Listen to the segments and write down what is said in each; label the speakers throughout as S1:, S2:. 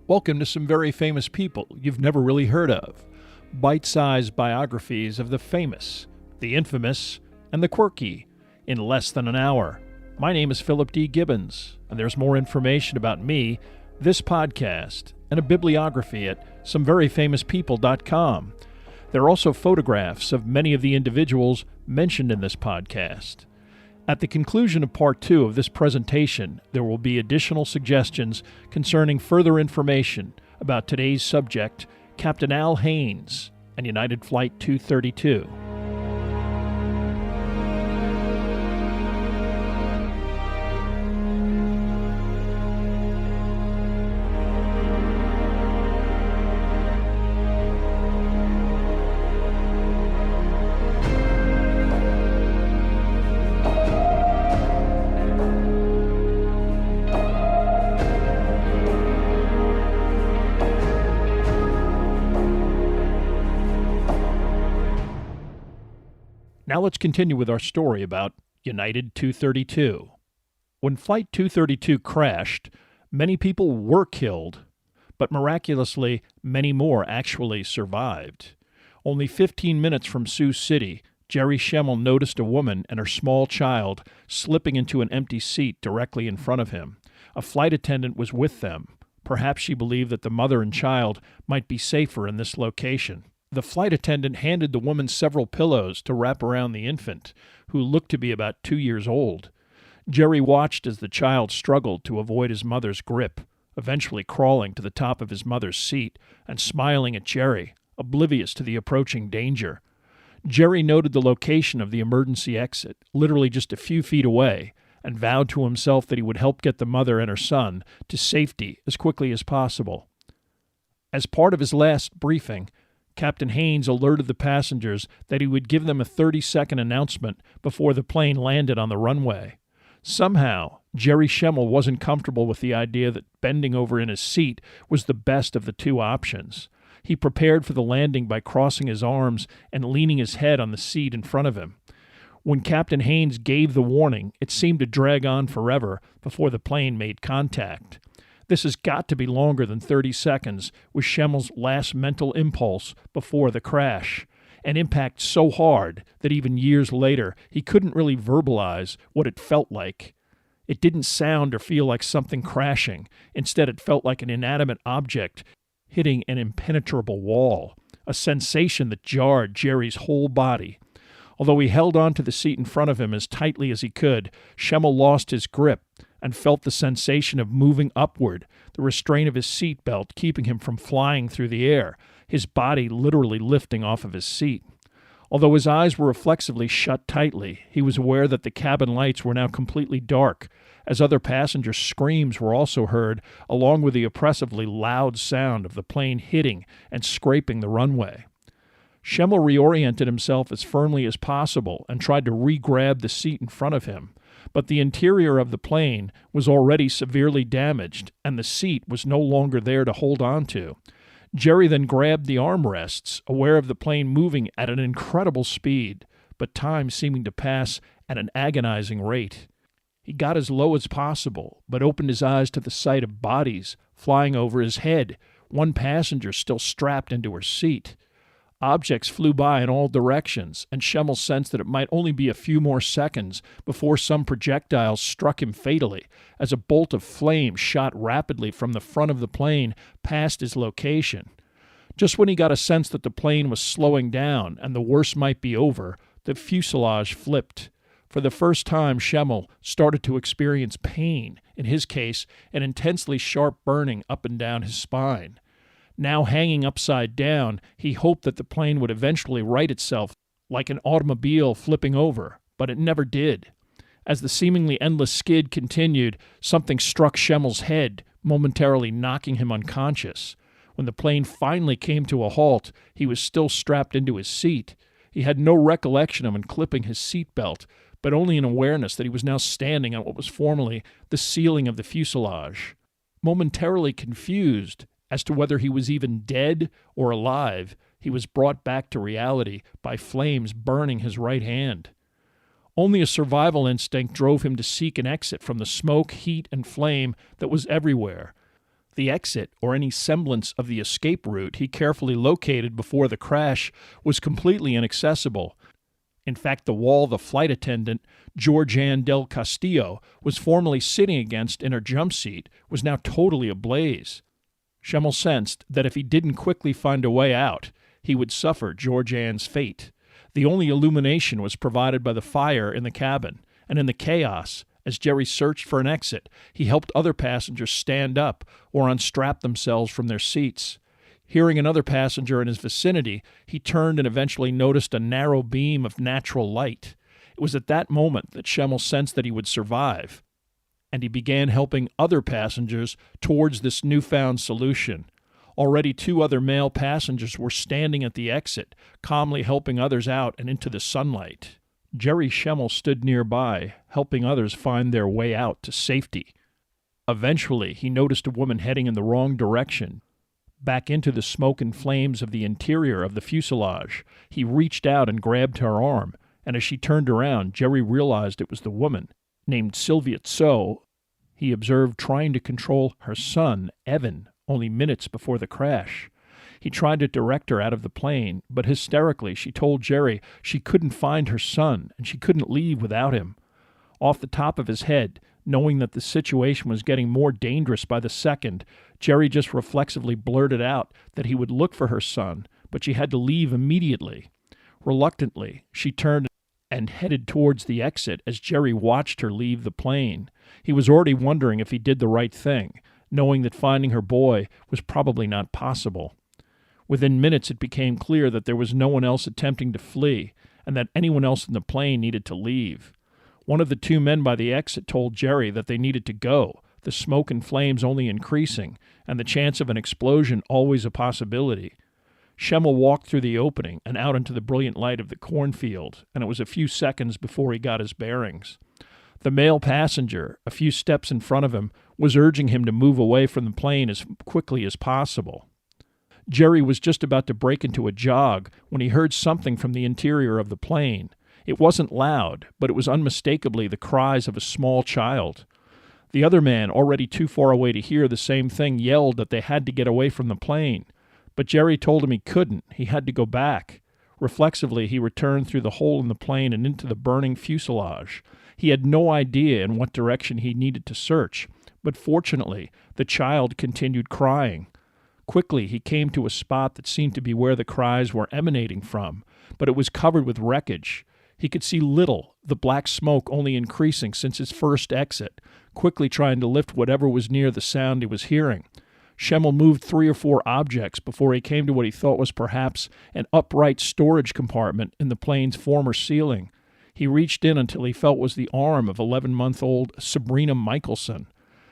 S1: Welcome to some very famous people you've never really heard of. Bite-sized biographies of the famous, the infamous, and the quirky in less than an hour. My name is Philip D. Gibbons, and there's more information about me, this podcast, and a bibliography at someveryfamouspeople.com. There are also photographs of many of the individuals mentioned in this podcast. At the conclusion of Part 2 of this presentation, there will be additional suggestions concerning further information about today's subject, Captain Al Haynes and United Flight 232. Now let's continue with our story about United 232. When Flight 232 crashed, many people were killed, but miraculously, many more actually survived. Only 15 minutes from Sioux City, Jerry Schemmel noticed a woman and her small child slipping into an empty seat directly in front of him. A flight attendant was with them. Perhaps she believed that the mother and child might be safer in this location. The flight attendant handed the woman several pillows to wrap around the infant, who looked to be about 2 years old. Jerry watched as the child struggled to avoid his mother's grip, eventually crawling to the top of his mother's seat and smiling at Jerry, oblivious to the approaching danger. Jerry noted the location of the emergency exit, literally just a few feet away, and vowed to himself that he would help get the mother and her son to safety as quickly as possible. As part of his last briefing, Captain Haynes alerted the passengers that he would give them a 30-second announcement before the plane landed on the runway. Somehow, Jerry Schemmel wasn't comfortable with the idea that bending over in his seat was the best of the two options. He prepared for the landing by crossing his arms and leaning his head on the seat in front of him. When Captain Haynes gave the warning, it seemed to drag on forever before the plane made contact. This has got to be longer than 30 seconds, was Schemmel's last mental impulse before the crash, an impact so hard that even years later he couldn't really verbalize what it felt like. It didn't sound or feel like something crashing. Instead, it felt like an inanimate object hitting an impenetrable wall, a sensation that jarred Jerry's whole body. Although he held on to the seat in front of him as tightly as he could, Schemmel lost his grip and felt the sensation of moving upward, the restraint of his seat belt keeping him from flying through the air, his body literally lifting off of his seat. Although his eyes were reflexively shut tightly, he was aware that the cabin lights were now completely dark, as other passengers' screams were also heard, along with the oppressively loud sound of the plane hitting and scraping the runway. Schemmel reoriented himself as firmly as possible and tried to re-grab the seat in front of him. But the interior of the plane was already severely damaged, and the seat was no longer there to hold on to. Jerry then grabbed the armrests, aware of the plane moving at an incredible speed, but time seeming to pass at an agonizing rate. He got as low as possible, but opened his eyes to the sight of bodies flying over his head, one passenger still strapped into her seat. Objects flew by in all directions, and Schemmel sensed that it might only be a few more seconds before some projectiles struck him fatally, as a bolt of flame shot rapidly from the front of the plane past his location. Just when he got a sense that the plane was slowing down and the worst might be over, the fuselage flipped. For the first time, Schemmel started to experience pain, in his case, an intensely sharp burning up and down his spine. Now hanging upside down, he hoped that the plane would eventually right itself like an automobile flipping over, but it never did. As the seemingly endless skid continued, something struck Schemmel's head, momentarily knocking him unconscious. When the plane finally came to a halt, he was still strapped into his seat. He had no recollection of unclipping his seatbelt, but only an awareness that he was now standing on what was formerly the ceiling of the fuselage. Momentarily confused as to whether he was even dead or alive, he was brought back to reality by flames burning his right hand. Only a survival instinct drove him to seek an exit from the smoke, heat, and flame that was everywhere. The exit, or any semblance of the escape route he carefully located before the crash, was completely inaccessible. In fact, the wall the flight attendant, Georgianne del Castillo, was formerly sitting against in her jump seat was now totally ablaze. Schemmel sensed that if he didn't quickly find a way out, he would suffer Georgianne's fate. The only illumination was provided by the fire in the cabin, and in the chaos, as Jerry searched for an exit, he helped other passengers stand up or unstrap themselves from their seats. Hearing another passenger in his vicinity, he turned and eventually noticed a narrow beam of natural light. It was at that moment that Schemmel sensed that he would survive, and he began helping other passengers towards this newfound solution. Already 2 other male passengers were standing at the exit, calmly helping others out and into the sunlight. Jerry Schemmel stood nearby, helping others find their way out to safety. Eventually, he noticed a woman heading in the wrong direction, back into the smoke and flames of the interior of the fuselage. He reached out and grabbed her arm, and as she turned around, Jerry realized it was the woman, named Sylvia Tso, he observed trying to control her son, Evan, only minutes before the crash. He tried to direct her out of the plane, but hysterically she told Jerry she couldn't find her son and she couldn't leave without him. Off the top of his head, knowing that the situation was getting more dangerous by the second, Jerry just reflexively blurted out that he would look for her son, but she had to leave immediately. Reluctantly, she turned and headed towards the exit as Jerry watched her leave the plane. He was already wondering if he did the right thing, knowing that finding her boy was probably not possible. Within minutes it became clear that there was no one else attempting to flee, and that anyone else in the plane needed to leave. One of the 2 men by the exit told Jerry that they needed to go, the smoke and flames only increasing, and the chance of an explosion always a possibility. Schemmel walked through the opening and out into the brilliant light of the cornfield, and it was a few seconds before he got his bearings. The male passenger, a few steps in front of him, was urging him to move away from the plane as quickly as possible. Jerry was just about to break into a jog when he heard something from the interior of the plane. It wasn't loud, but it was unmistakably the cries of a small child. The other man, already too far away to hear the same thing, yelled that they had to get away from the plane. But Jerry told him he couldn't. He had to go back. Reflexively, he returned through the hole in the plane and into the burning fuselage. He had no idea in what direction he needed to search, but fortunately, the child continued crying. Quickly, he came to a spot that seemed to be where the cries were emanating from, but it was covered with wreckage. He could see little, the black smoke only increasing since his first exit, quickly trying to lift whatever was near the sound he was hearing. Schemmel moved 3 or 4 objects before he came to what he thought was perhaps an upright storage compartment in the plane's former ceiling. He reached in until he felt was the arm of 11-month-old Sabrina Michelson.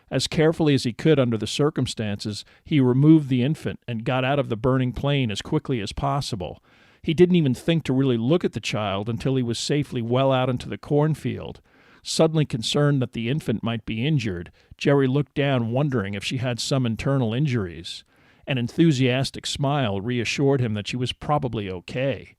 S1: As carefully as he could under the circumstances, he removed the infant and got out of the burning plane as quickly as possible. He didn't even think to really look at the child until he was safely well out into the cornfield. Suddenly concerned that the infant might be injured, Jerry looked down wondering if she had some internal injuries. An enthusiastic smile reassured him that she was probably okay.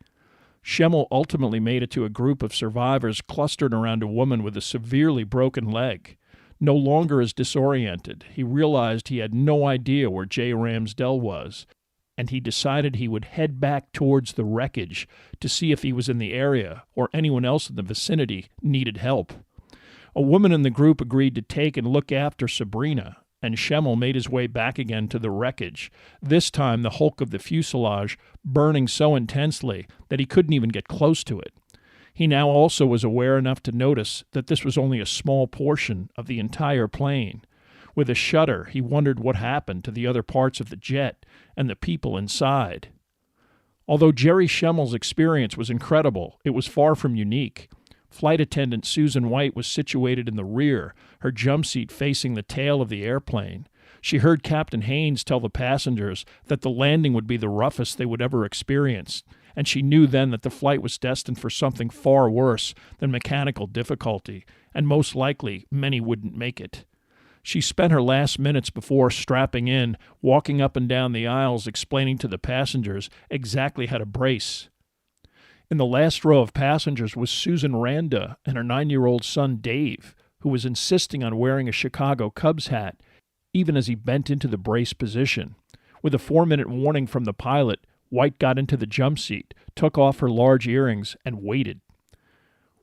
S1: Schemmel ultimately made it to a group of survivors clustered around a woman with a severely broken leg. No longer as disoriented, he realized he had no idea where Jay Ramsdell was, and he decided he would head back towards the wreckage to see if he was in the area or anyone else in the vicinity needed help. A woman in the group agreed to take and look after Sabrina, and Schemmel made his way back again to the wreckage, this time the hulk of the fuselage burning so intensely that he couldn't even get close to it. He now also was aware enough to notice that this was only a small portion of the entire plane. With a shudder, he wondered what happened to the other parts of the jet and the people inside. Although Jerry Schemmel's experience was incredible, it was far from unique. Flight attendant Susan White was situated in the rear, her jump seat facing the tail of the airplane. She heard Captain Haynes tell the passengers that the landing would be the roughest they would ever experience, and she knew then that the flight was destined for something far worse than mechanical difficulty, and most likely many wouldn't make it. She spent her last minutes before strapping in, walking up and down the aisles explaining to the passengers exactly how to brace. In the last row of passengers was Susan Randa and her 9-year-old son Dave, who was insisting on wearing a Chicago Cubs hat, even as he bent into the brace position. With a 4-minute warning from the pilot, White got into the jump seat, took off her large earrings, and waited.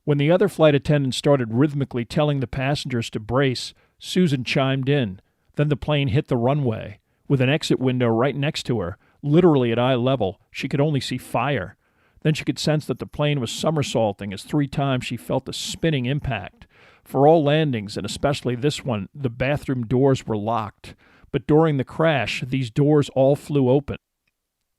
S1: When the other flight attendants started rhythmically telling the passengers to brace, Susan chimed in. Then the plane hit the runway. With an exit window right next to her, literally at eye level, she could only see fire. Then she could sense that the plane was somersaulting as 3 times she felt the spinning impact. For all landings, and especially this one, the bathroom doors were locked. But during the crash, these doors all flew open.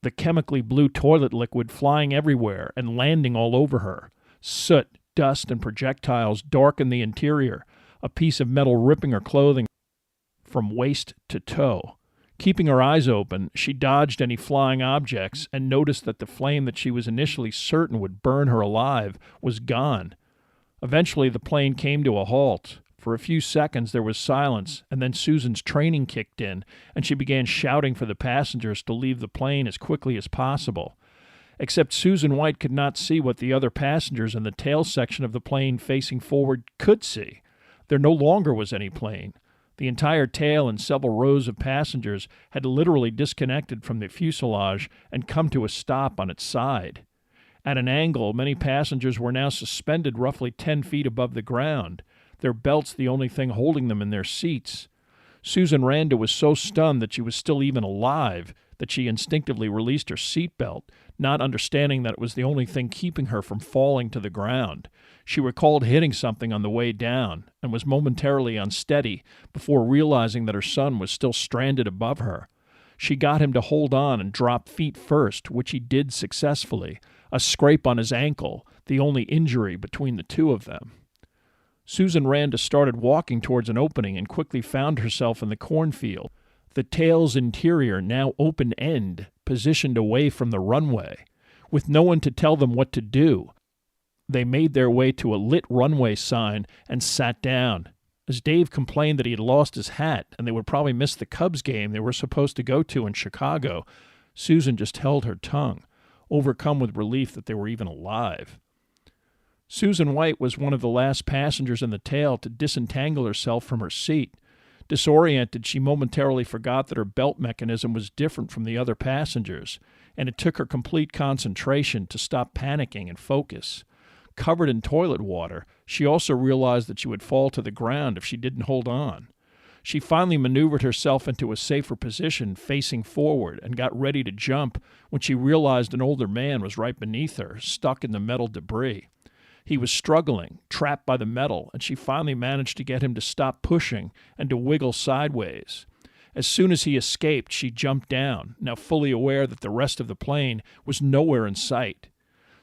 S1: The chemically blue toilet liquid flying everywhere and landing all over her. Soot, dust, and projectiles darkened the interior, a piece of metal ripping her clothing from waist to toe. Keeping her eyes open, she dodged any flying objects and noticed that the flame that she was initially certain would burn her alive was gone. Eventually, the plane came to a halt. For a few seconds, there was silence, and then Susan's training kicked in, and she began shouting for the passengers to leave the plane as quickly as possible. Except Susan White could not see what the other passengers in the tail section of the plane facing forward could see. There no longer was any plane. The entire tail and several rows of passengers had literally disconnected from the fuselage and come to a stop on its side. At an angle, many passengers were now suspended roughly 10 feet above the ground, their belts the only thing holding them in their seats. Susan Randa was so stunned that she was still even alive that she instinctively released her seatbelt, not understanding that it was the only thing keeping her from falling to the ground. She recalled hitting something on the way down and was momentarily unsteady before realizing that her son was still stranded above her. She got him to hold on and drop feet first, which he did successfully, a scrape on his ankle, the only injury between the two of them. Susan Randa started walking towards an opening and quickly found herself in the cornfield, the tail's interior now open-end, positioned away from the runway. With no one to tell them what to do, they made their way to a lit runway sign and sat down. As Dave complained that he had lost his hat and they would probably miss the Cubs game they were supposed to go to in Chicago, Susan just held her tongue, overcome with relief that they were even alive. Susan White was one of the last passengers in the tail to disentangle herself from her seat. Disoriented, she momentarily forgot that her belt mechanism was different from the other passengers, and it took her complete concentration to stop panicking and focus. Covered in toilet water, she also realized that she would fall to the ground if she didn't hold on. She finally maneuvered herself into a safer position, facing forward, and got ready to jump when she realized an older man was right beneath her, stuck in the metal debris. He was struggling, trapped by the metal, and she finally managed to get him to stop pushing and to wiggle sideways. As soon as he escaped, she jumped down, now fully aware that the rest of the plane was nowhere in sight.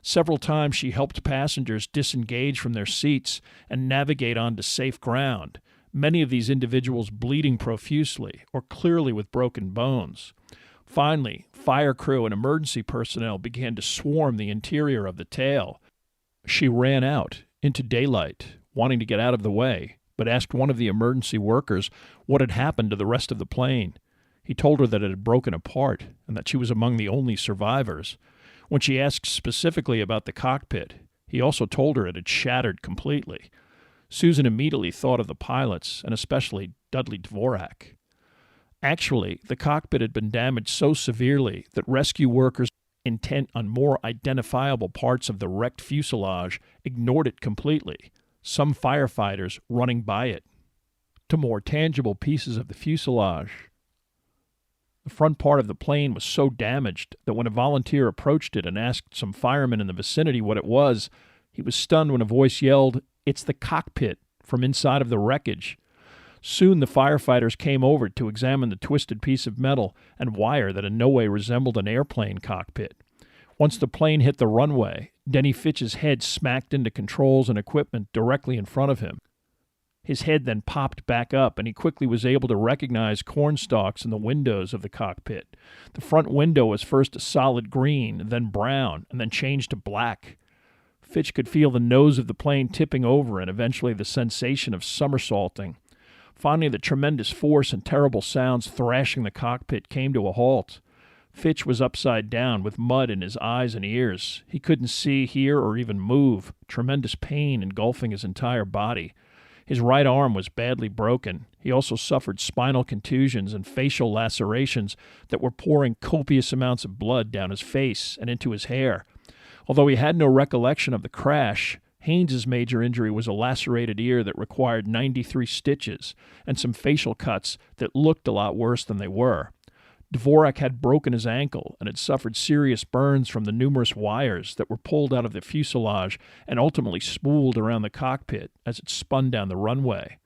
S1: Several times she helped passengers disengage from their seats and navigate onto safe ground, many of these individuals bleeding profusely or clearly with broken bones. Finally, fire crew and emergency personnel began to swarm the interior of the tail. She ran out into daylight, wanting to get out of the way, but asked one of the emergency workers what had happened to the rest of the plane. He told her that it had broken apart and that she was among the only survivors. When she asked specifically about the cockpit, he also told her it had shattered completely. Susan immediately thought of the pilots, and especially Dudley Dvorak. Actually, the cockpit had been damaged so severely that rescue workers intent on more identifiable parts of the wrecked fuselage ignored it completely, some firefighters running by it to more tangible pieces of the fuselage. The front part of the plane was so damaged that when a volunteer approached it and asked some firemen in the vicinity what it was, he was stunned when a voice yelled, "It's the cockpit," from inside of the wreckage. Soon the firefighters came over to examine the twisted piece of metal and wire that in no way resembled an airplane cockpit. Once the plane hit the runway, Denny Fitch's head smacked into controls and equipment directly in front of him. His head then popped back up, and he quickly was able to recognize corn stalks in the windows of the cockpit. The front window was first a solid green, then brown, and then changed to black. Fitch could feel the nose of the plane tipping over and eventually the sensation of somersaulting. Finally, the tremendous force and terrible sounds thrashing the cockpit came to a halt. Fitch was upside down with mud in his eyes and ears. He couldn't see, hear, or even move, tremendous pain engulfing his entire body. His right arm was badly broken. He also suffered spinal contusions and facial lacerations that were pouring copious amounts of blood down his face and into his hair. Although he had no recollection of the crash, Haynes's major injury was a lacerated ear that required 93 stitches and some facial cuts that looked a lot worse than they were. Dvorak had broken his ankle and had suffered serious burns from the numerous wires that were pulled out of the fuselage and ultimately spooled around the cockpit as it spun down the runway.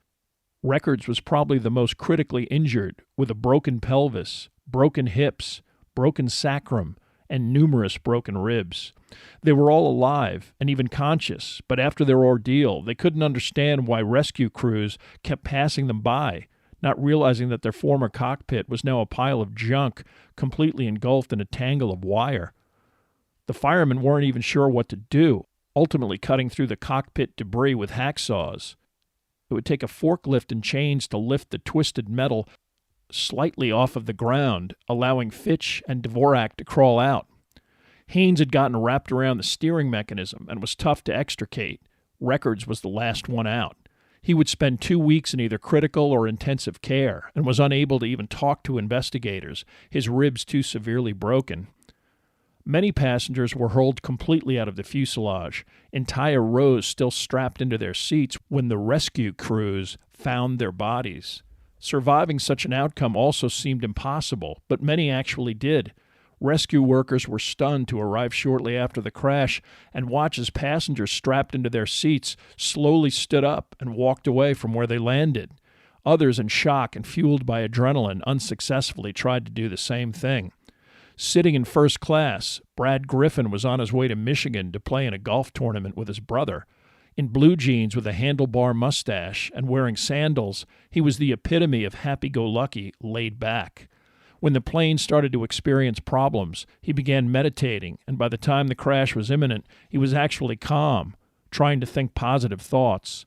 S1: Records was probably the most critically injured, with a broken pelvis, broken hips, broken sacrum, and numerous broken ribs. They were all alive and even conscious, but after their ordeal, they couldn't understand why rescue crews kept passing them by, not realizing that their former cockpit was now a pile of junk completely engulfed in a tangle of wire. The firemen weren't even sure what to do, ultimately cutting through the cockpit debris with hacksaws. It would take a forklift and chains to lift the twisted metal slightly off of the ground, allowing Fitch and Dvorak to crawl out. Haynes had gotten wrapped around the steering mechanism and was tough to extricate. Records was the last one out. He would spend 2 weeks in either critical or intensive care and was unable to even talk to investigators, his ribs too severely broken. Many passengers were hurled completely out of the fuselage, entire rows still strapped into their seats when the rescue crews found their bodies. Surviving such an outcome also seemed impossible, but many actually did. Rescue workers were stunned to arrive shortly after the crash and watch as passengers strapped into their seats slowly stood up and walked away from where they landed. Others, in shock and fueled by adrenaline, unsuccessfully tried to do the same thing. Sitting in first class, Brad Griffin was on his way to Michigan to play in a golf tournament with his brother. In blue jeans with a handlebar mustache and wearing sandals, he was the epitome of happy-go-lucky, laid back. When the plane started to experience problems, he began meditating, and by the time the crash was imminent, he was actually calm, trying to think positive thoughts.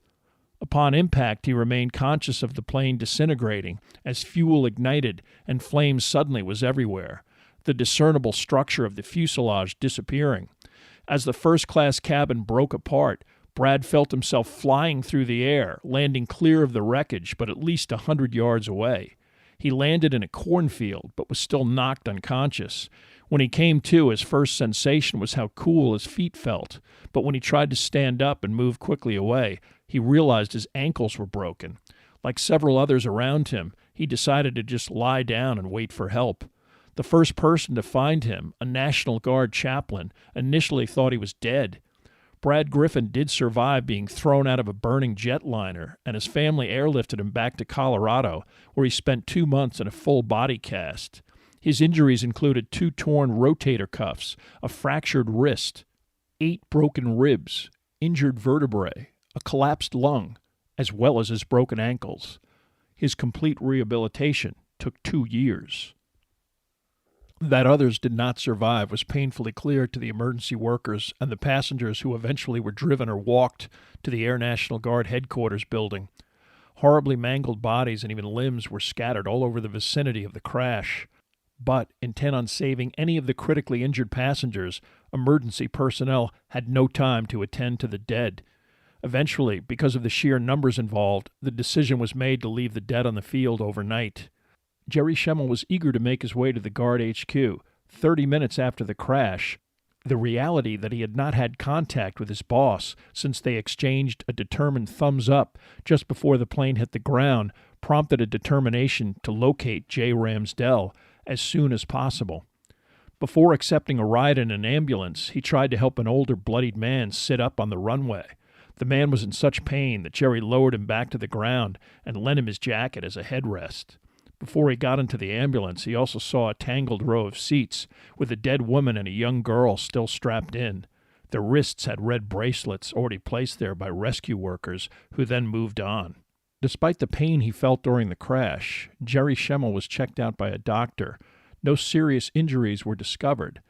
S1: Upon impact, he remained conscious of the plane disintegrating as fuel ignited and flames suddenly was everywhere, the discernible structure of the fuselage disappearing. As the first-class cabin broke apart, Brad felt himself flying through the air, landing clear of the wreckage but at least 100 yards away. He landed in a cornfield but was still knocked unconscious. When he came to, his first sensation was how cool his feet felt, but when he tried to stand up and move quickly away, he realized his ankles were broken. Like several others around him, he decided to just lie down and wait for help. The first person to find him, a National Guard chaplain, initially thought he was dead. Brad Griffin did survive being thrown out of a burning jetliner, and his family airlifted him back to Colorado, where he spent 2 months in a full body cast. His injuries included 2 torn rotator cuffs, a fractured wrist, 8 broken ribs, injured vertebrae, a collapsed lung, as well as his broken ankles. His complete rehabilitation took 2 years. That others did not survive was painfully clear to the emergency workers and the passengers who eventually were driven or walked to the Air National Guard headquarters building. Horribly mangled bodies and even limbs were scattered all over the vicinity of the crash. But, intent on saving any of the critically injured passengers, emergency personnel had no time to attend to the dead. Eventually, because of the sheer numbers involved, the decision was made to leave the dead on the field overnight. Jerry Schemmel was eager to make his way to the Guard HQ. 30 minutes after the crash, the reality that he had not had contact with his boss since they exchanged a determined thumbs up just before the plane hit the ground prompted a determination to locate Jay Ramsdell as soon as possible. Before accepting a ride in an ambulance, he tried to help an older, bloodied man sit up on the runway. The man was in such pain that Jerry lowered him back to the ground and lent him his jacket as a headrest. Before he got into the ambulance, he also saw a tangled row of seats with a dead woman and a young girl still strapped in. Their wrists had red bracelets already placed there by rescue workers, who then moved on. Despite the pain he felt during the crash, Jerry Schemmel was checked out by a doctor. No serious injuries were discovered,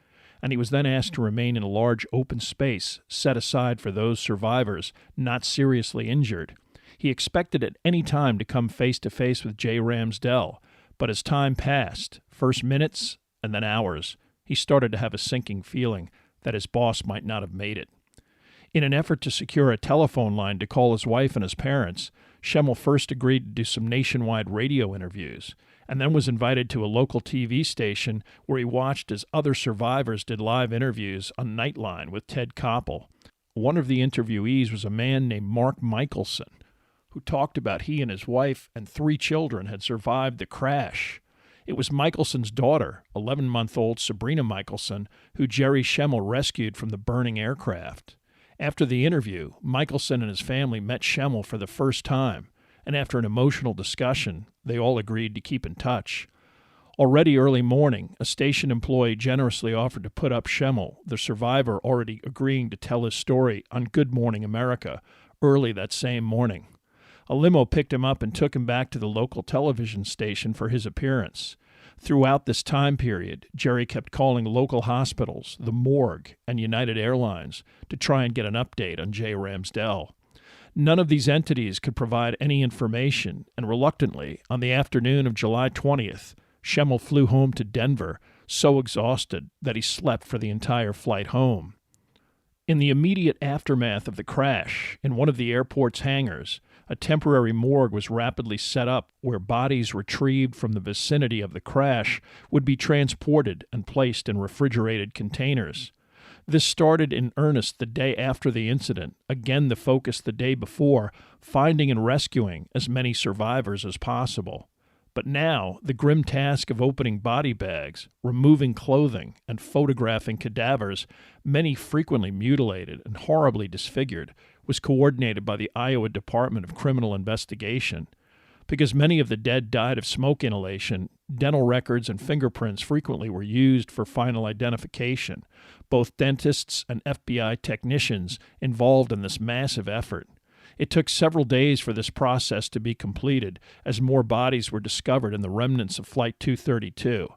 S1: and he was then asked to remain in a large open space set aside for those survivors not seriously injured. He expected at any time to come face-to-face with Jay Ramsdell, but as time passed, first minutes and then hours, he started to have a sinking feeling that his boss might not have made it. In an effort to secure a telephone line to call his wife and his parents, Schemmel first agreed to do some nationwide radio interviews, and then was invited to a local TV station where he watched as other survivors did live interviews on Nightline with Ted Koppel. One of the interviewees was a man named Mark Michelson, who talked about he and his wife and 3 children had survived the crash. It was Michelson's daughter, 11-month-old Sabrina Michelson, who Jerry Schemmel rescued from the burning aircraft. After the interview, Michelson and his family met Schemmel for the first time, and after an emotional discussion, they all agreed to keep in touch. Already early morning, a station employee generously offered to put up Schemmel, the survivor already agreeing to tell his story on Good Morning America, early that same morning. A limo picked him up and took him back to the local television station for his appearance. Throughout this time period, Jerry kept calling local hospitals, the morgue, and United Airlines to try and get an update on Jay Ramsdell. None of these entities could provide any information, and reluctantly, on the afternoon of July 20th, Schemmel flew home to Denver, so exhausted that he slept for the entire flight home. In the immediate aftermath of the crash, in one of the airport's hangars, a temporary morgue was rapidly set up where bodies retrieved from the vicinity of the crash would be transported and placed in refrigerated containers. This started in earnest the day after the incident, again the focus the day before, finding and rescuing as many survivors as possible. But now, the grim task of opening body bags, removing clothing, and photographing cadavers, many frequently mutilated and horribly disfigured, was coordinated by the Iowa Department of Criminal Investigation. Because many of the dead died of smoke inhalation, dental records and fingerprints frequently were used for final identification. Both dentists and FBI technicians involved in this massive effort. It took several days for this process to be completed, as more bodies were discovered in the remnants of Flight 232.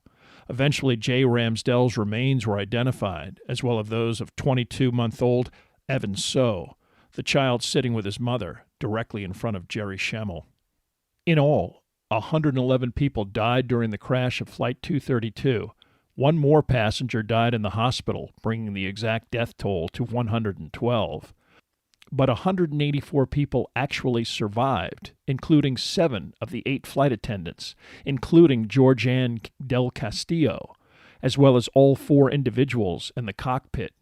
S1: Eventually, Jay Ramsdell's remains were identified, as well as those of 22-month-old Evan So, the child sitting with his mother directly in front of Jerry Schemmel. In all, 111 people died during the crash of Flight 232. One more passenger died in the hospital, bringing the exact death toll to 112. But 184 people actually survived, including 7 of the 8 flight attendants, including Georgianne Del Castillo, as well as all 4 individuals in the cockpit.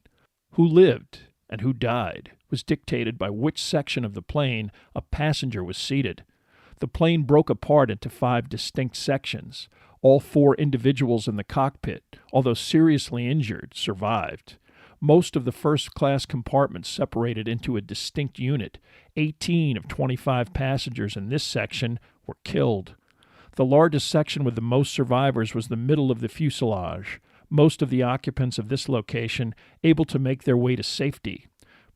S1: Who lived and who died was dictated by which section of the plane a passenger was seated. The plane broke apart into 5 distinct sections. All 4 individuals in the cockpit, although seriously injured, survived. Most of the first-class compartments separated into a distinct unit. 18 of 25 passengers in this section were killed. The largest section with the most survivors was the middle of the fuselage, most of the occupants of this location able to make their way to safety.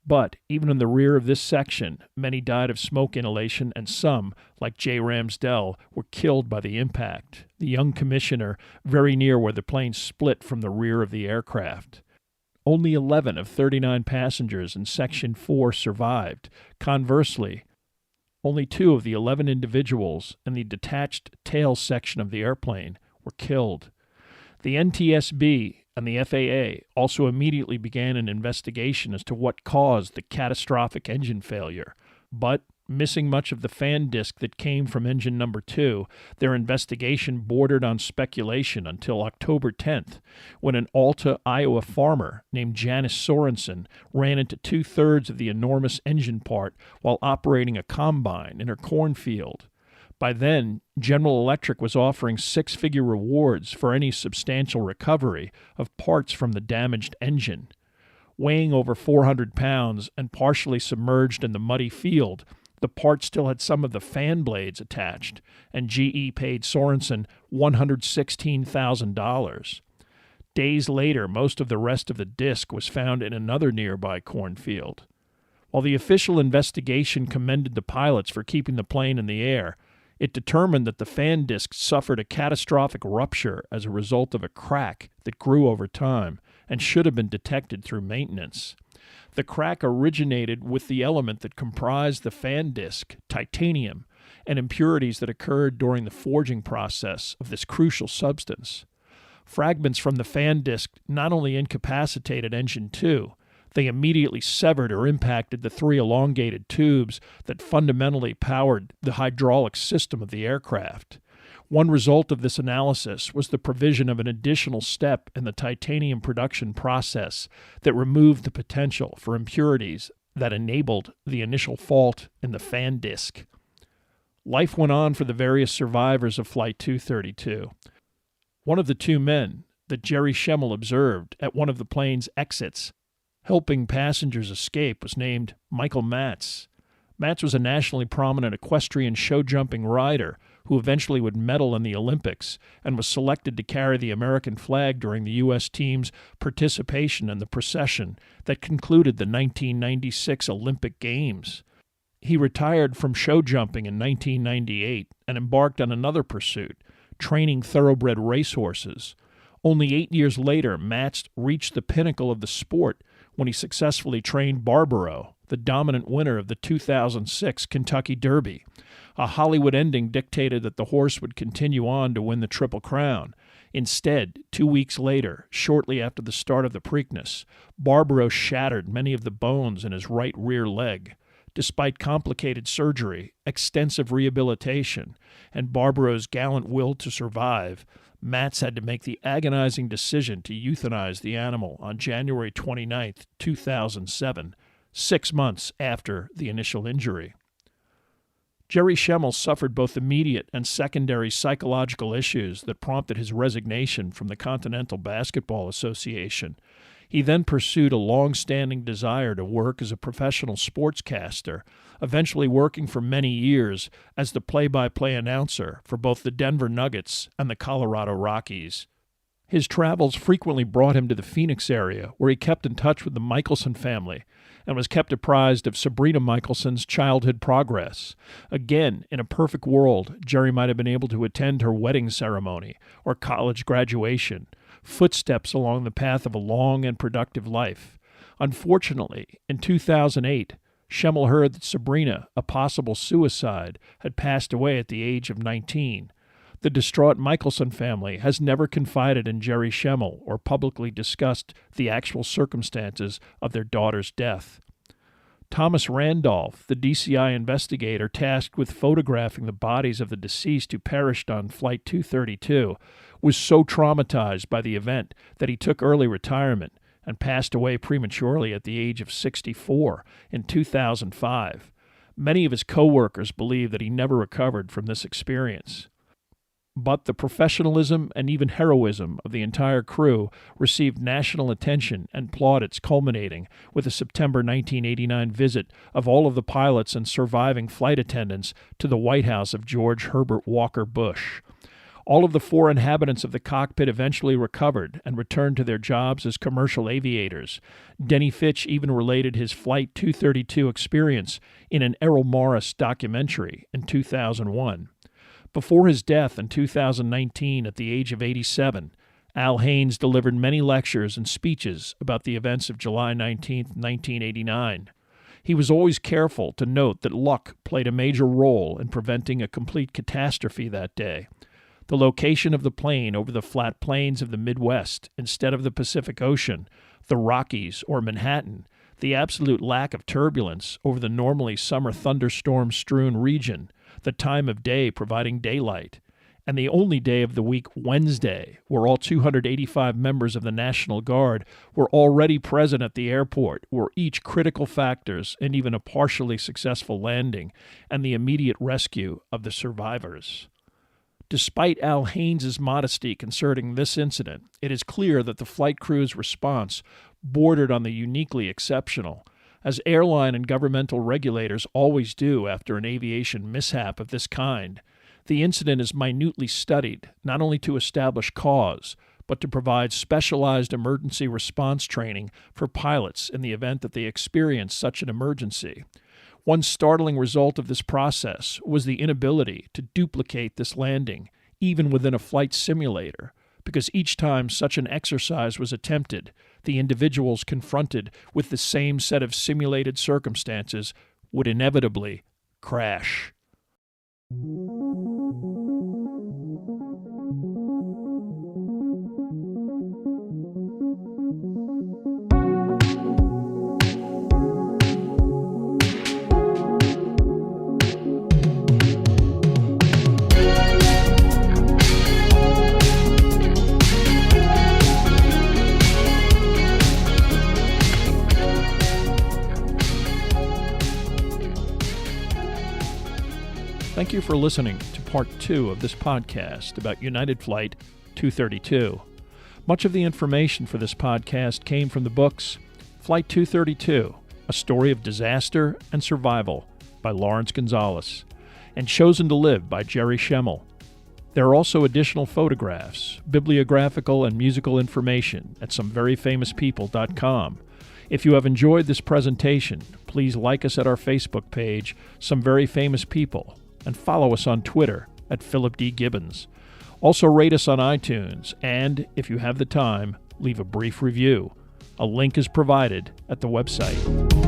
S1: But even in the rear of this section, many died of smoke inhalation, and some, like Jay Ramsdell, were killed by the impact, the young commissioner very near where the plane split from the rear of the aircraft. Only 11 of 39 passengers in Section 4 survived. Conversely, only 2 of the 11 individuals in the detached tail section of the airplane were killed. The NTSB and the FAA also immediately began an investigation as to what caused the catastrophic engine failure. But, missing much of the fan disc that came from engine number 2, their investigation bordered on speculation until October 10th, when an Alta, Iowa farmer named Janice Sorensen ran into 2/3 of the enormous engine part while operating a combine in her cornfield. By then, General Electric was offering 6-figure rewards for any substantial recovery of parts from the damaged engine. Weighing over 400 pounds and partially submerged in the muddy field, the part still had some of the fan blades attached, and GE paid Sorensen $116,000. Days later, most of the rest of the disc was found in another nearby cornfield. While the official investigation commended the pilots for keeping the plane in the air, it determined that the fan disc suffered a catastrophic rupture as a result of a crack that grew over time and should have been detected through maintenance. The crack originated with the element that comprised the fan disc, titanium, and impurities that occurred during the forging process of this crucial substance. Fragments from the fan disc not only incapacitated Engine 2, They immediately severed or impacted the three elongated tubes that fundamentally powered the hydraulic system of the aircraft. One result of this analysis was the provision of an additional step in the titanium production process that removed the potential for impurities that enabled the initial fault in the fan disc. Life went on for the various survivors of Flight 232. One of the two men that Jerry Schemmel observed at one of the plane's exits, helping passengers escape, was named Michael Matz. Matz was a nationally prominent equestrian show-jumping rider who eventually would medal in the Olympics and was selected to carry the American flag during the U.S. team's participation in the procession that concluded the 1996 Olympic Games. He retired from show jumping in 1998 and embarked on another pursuit, training thoroughbred racehorses. Only 8 years later, Matz reached the pinnacle of the sport when he successfully trained Barbaro, the dominant winner of the 2006 Kentucky Derby. A Hollywood ending dictated that the horse would continue on to win the Triple Crown. Instead, 2 weeks later, shortly after the start of the Preakness, Barbaro shattered many of the bones in his right rear leg. Despite complicated surgery, extensive rehabilitation, and Barbaro's gallant will to survive, Matz had to make the agonizing decision to euthanize the animal on January 29, 2007, 6 months after the initial injury. Jerry Schemmel suffered both immediate and secondary psychological issues that prompted his resignation from the Continental Basketball Association. He then pursued a long-standing desire to work as a professional sportscaster, eventually working for many years as the play-by-play announcer for both the Denver Nuggets and the Colorado Rockies. His travels frequently brought him to the Phoenix area, where he kept in touch with the Michelson family and was kept apprised of Sabrina Michelson's childhood progress. Again, in a perfect world, Jerry might have been able to attend her wedding ceremony or college graduation, footsteps along the path of a long and productive life. Unfortunately, in 2008, Schemmel heard that Sabrina, a possible suicide, had passed away at the age of 19. The distraught Michelson family has never confided in Jerry Schemmel or publicly discussed the actual circumstances of their daughter's death. Thomas Randolph, the DCI investigator tasked with photographing the bodies of the deceased who perished on Flight 232, was so traumatized by the event that he took early retirement and passed away prematurely at the age of 64 in 2005. Many of his co-workers believe that he never recovered from this experience. But the professionalism and even heroism of the entire crew received national attention and plaudits, culminating with a September 1989 visit of all of the pilots and surviving flight attendants to the White House of George Herbert Walker Bush. All of the 4 inhabitants of the cockpit eventually recovered and returned to their jobs as commercial aviators. Denny Fitch even related his Flight 232 experience in an Errol Morris documentary in 2001. Before his death in 2019 at the age of 87, Al Haynes delivered many lectures and speeches about the events of July 19, 1989. He was always careful to note that luck played a major role in preventing a complete catastrophe that day. The location of the plane over the flat plains of the Midwest instead of the Pacific Ocean, the Rockies, or Manhattan, the absolute lack of turbulence over the normally summer thunderstorm-strewn region, the time of day providing daylight, and the only day of the week, Wednesday, where all 285 members of the National Guard were already present at the airport, were each critical factors in even a partially successful landing and the immediate rescue of the survivors. Despite Al Haynes' modesty concerning this incident, it is clear that the flight crew's response bordered on the uniquely exceptional, as airline and governmental regulators always do after an aviation mishap of this kind. The incident is minutely studied, not only to establish cause, but to provide specialized emergency response training for pilots in the event that they experience such an emergency. One startling result of this process was the inability to duplicate this landing, even within a flight simulator, because each time such an exercise was attempted, the individuals confronted with the same set of simulated circumstances would inevitably crash. you for listening to Part 2 of this podcast about United Flight 232. Much of the information for this podcast came from the books Flight 232, A Story of Disaster and Survival by Lawrence Gonzalez, and Chosen to Live by Jerry Schemmel. There are also additional photographs, bibliographical and musical information at someveryfamouspeople.com. If you have enjoyed this presentation, please like us at our Facebook page, Some Very Famous People, and follow us on Twitter at Philip D. Gibbons. Also rate us on iTunes, and, if you have the time, leave a brief review. A link is provided at the website.